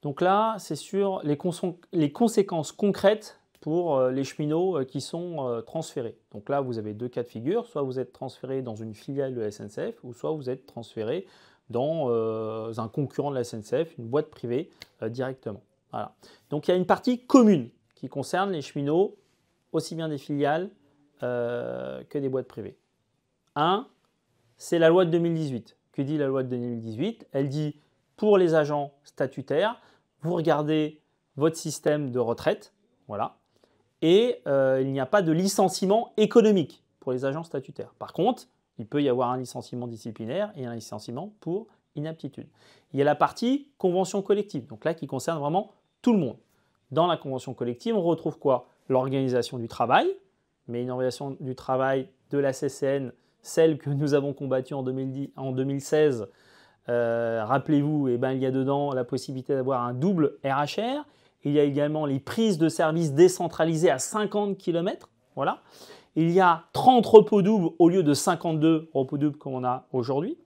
Donc là, c'est sur les conséquences concrètes pour les cheminots qui sont transférés. Donc là, vous avez deux cas de figure. Soit vous êtes transféré dans une filiale de la SNCF, ou soit vous êtes transféré dans un concurrent de la SNCF, une boîte privée directement. Voilà. Donc il y a une partie commune qui concerne les cheminots, aussi bien des filiales que des boîtes privées. Un, c'est la loi de 2018. Que dit la loi de 2018? Elle dit, pour les agents statutaires, vous regardez votre système de retraite, voilà, et il n'y a pas de licenciement économique pour les agents statutaires. Par contre, il peut y avoir un licenciement disciplinaire et un licenciement pour inaptitude. Il y a la partie convention collective, donc là qui concerne vraiment tout le monde. Dans la convention collective, on retrouve quoi? L'organisation du travail, mais une organisation du travail de la CCN, celle que nous avons combattue en 2016, rappelez-vous, eh ben, il y a dedans la possibilité d'avoir un double RHR. Il y a également les prises de services décentralisées à 50 km. Voilà. Il y a 30 repos doubles au lieu de 52 repos doubles qu'on a aujourd'hui.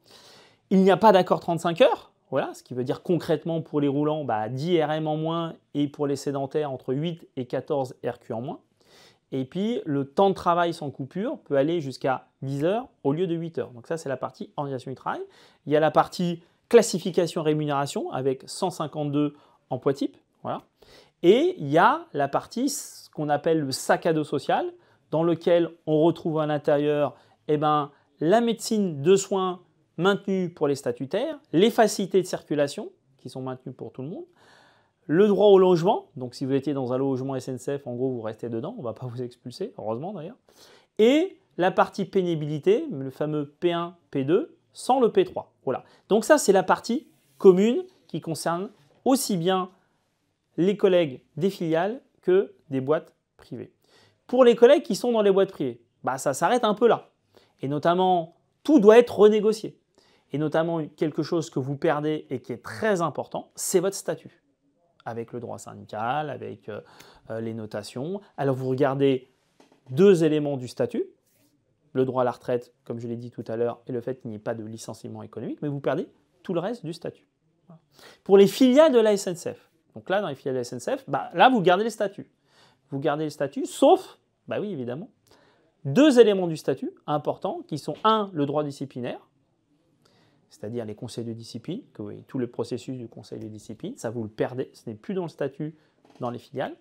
Il n'y a pas d'accord 35 heures. Voilà, ce qui veut dire concrètement pour les roulants, 10 RM en moins et pour les sédentaires entre 8 et 14 RQ en moins. Et puis, le temps de travail sans coupure peut aller jusqu'à 10 heures au lieu de 8 heures. Donc ça, c'est la partie organisation du travail. Il y a la partie classification rémunération avec 152 emplois types. Voilà. Et il y a la partie, ce qu'on appelle le sac à dos social, dans lequel on retrouve à l'intérieur la médecine de soins maintenue pour les statutaires, les facilités de circulation qui sont maintenues pour tout le monde, le droit au logement, donc si vous étiez dans un logement SNCF, en gros, vous restez dedans, on ne va pas vous expulser, heureusement d'ailleurs. Et la partie pénibilité, le fameux P1, P2, sans le P3. Voilà. Donc ça, c'est la partie commune qui concerne aussi bien les collègues des filiales que des boîtes privées. Pour les collègues qui sont dans les boîtes privées, ça s'arrête un peu là. Et notamment, tout doit être renégocié. Et notamment, quelque chose que vous perdez et qui est très important, c'est votre statut. Avec le droit syndical, avec les notations. Alors vous regardez deux éléments du statut, le droit à la retraite, comme je l'ai dit tout à l'heure, et le fait qu'il n'y ait pas de licenciement économique, mais vous perdez tout le reste du statut. Voilà. Pour les filiales de la SNCF, donc là dans les filiales de la SNCF, là vous gardez les statuts. Vous gardez les statuts, sauf, oui évidemment, deux éléments du statut importants qui sont un, le droit disciplinaire, c'est-à-dire les conseils de discipline, que vous voyez, tout le processus du conseil de discipline, ça vous le perdez, ce n'est plus dans le statut dans les filiales.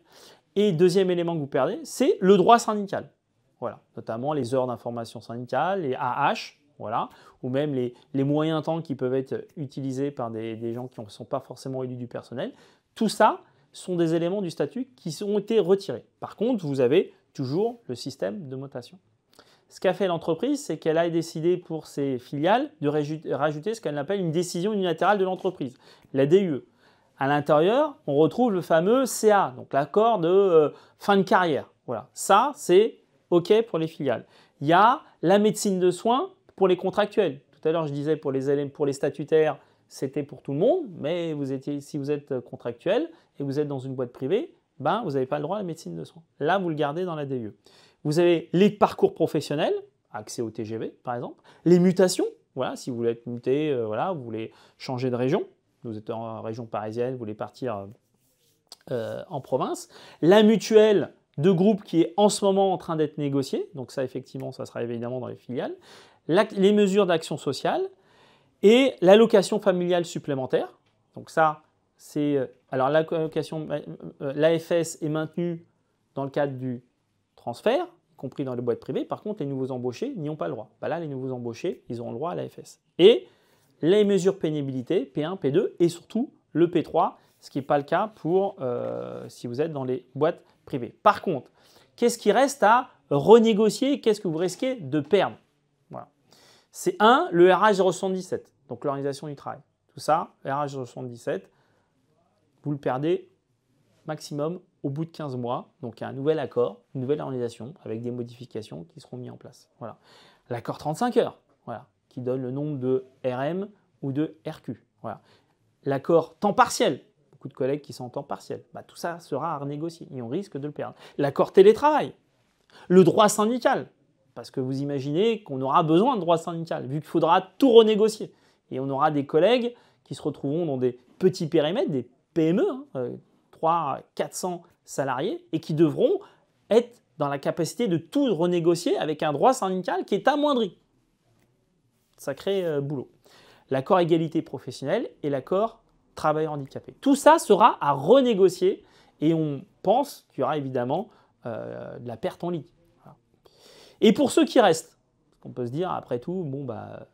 Et deuxième élément que vous perdez, c'est le droit syndical. Voilà, notamment les heures d'information syndicale, les AH, voilà, ou même les moyens temps qui peuvent être utilisés par des gens qui ne sont pas forcément élus du personnel. Tout ça sont des éléments du statut qui ont été retirés. Par contre, vous avez toujours le système de notation. Ce qu'a fait l'entreprise, c'est qu'elle a décidé pour ses filiales de rajouter ce qu'elle appelle une décision unilatérale de l'entreprise, la DUE. À l'intérieur, on retrouve le fameux CA, donc l'accord de fin de carrière. Voilà, ça, c'est OK pour les filiales. Il y a la médecine de soins pour les contractuels. Tout à l'heure, je disais pour les statutaires, c'était pour tout le monde, mais si vous êtes contractuel et vous êtes dans une boîte privée, vous n'avez pas le droit à la médecine de soins. Là, vous le gardez dans la DUE. Vous avez les parcours professionnels, accès au TGV par exemple, les mutations, voilà, si vous voulez être muté, vous voulez changer de région, vous êtes en région parisienne, vous voulez partir en province, la mutuelle de groupe qui est en ce moment en train d'être négociée, donc ça effectivement, ça sera évidemment dans les filiales, les mesures d'action sociale et l'allocation familiale supplémentaire, donc ça c'est, alors l'allocation, l'AFS est maintenue dans le cadre du transfert, y compris dans les boîtes privées. Par contre, les nouveaux embauchés n'y ont pas le droit. Là, les nouveaux embauchés, ils ont le droit à l'AFS. Et les mesures pénibilité, P1, P2 et surtout le P3, ce qui n'est pas le cas pour si vous êtes dans les boîtes privées. Par contre, qu'est-ce qui reste à renégocier? Qu'est-ce que vous risquez de perdre? Voilà. C'est le RH 077, donc l'organisation du travail. Tout ça, RH 077, vous le perdez maximum au bout de 15 mois, donc il y a un nouvel accord, une nouvelle organisation avec des modifications qui seront mises en place. Voilà. L'accord 35 heures, voilà, qui donne le nombre de RM ou de RQ. Voilà. L'accord temps partiel, beaucoup de collègues qui sont en temps partiel, tout ça sera à renégocier et on risque de le perdre. L'accord télétravail, le droit syndical, parce que vous imaginez qu'on aura besoin de droit syndical, vu qu'il faudra tout renégocier. Et on aura des collègues qui se retrouveront dans des petits périmètres, des PME, 300 à 400 salariés, et qui devront être dans la capacité de tout renégocier avec un droit syndical qui est amoindri. Sacré boulot. L'accord égalité professionnelle et l'accord travailleur handicapé. Tout ça sera à renégocier et on pense qu'il y aura évidemment de la perte en ligne. Voilà. Et pour ceux qui restent, on peut se dire après tout, bon bah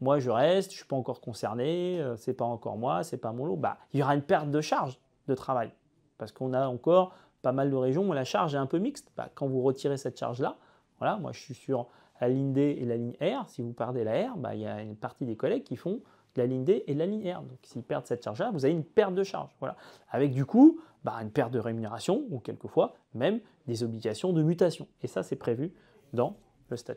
moi je reste, je ne suis pas encore concerné, c'est pas encore moi, c'est pas mon lot. Bah, il y aura une perte de charge de travail parce qu'on a encore pas mal de régions où la charge est un peu mixte. Bah, quand vous retirez cette charge-là, voilà, moi je suis sur la ligne D et la ligne R. Si vous perdez la R, bah, il y a une partie des collègues qui font de la ligne D et de la ligne R. Donc s'ils perdent cette charge-là, vous avez une perte de charge. Voilà. Avec du coup, bah, une perte de rémunération ou quelquefois même des obligations de mutation. Et ça, c'est prévu dans le statut.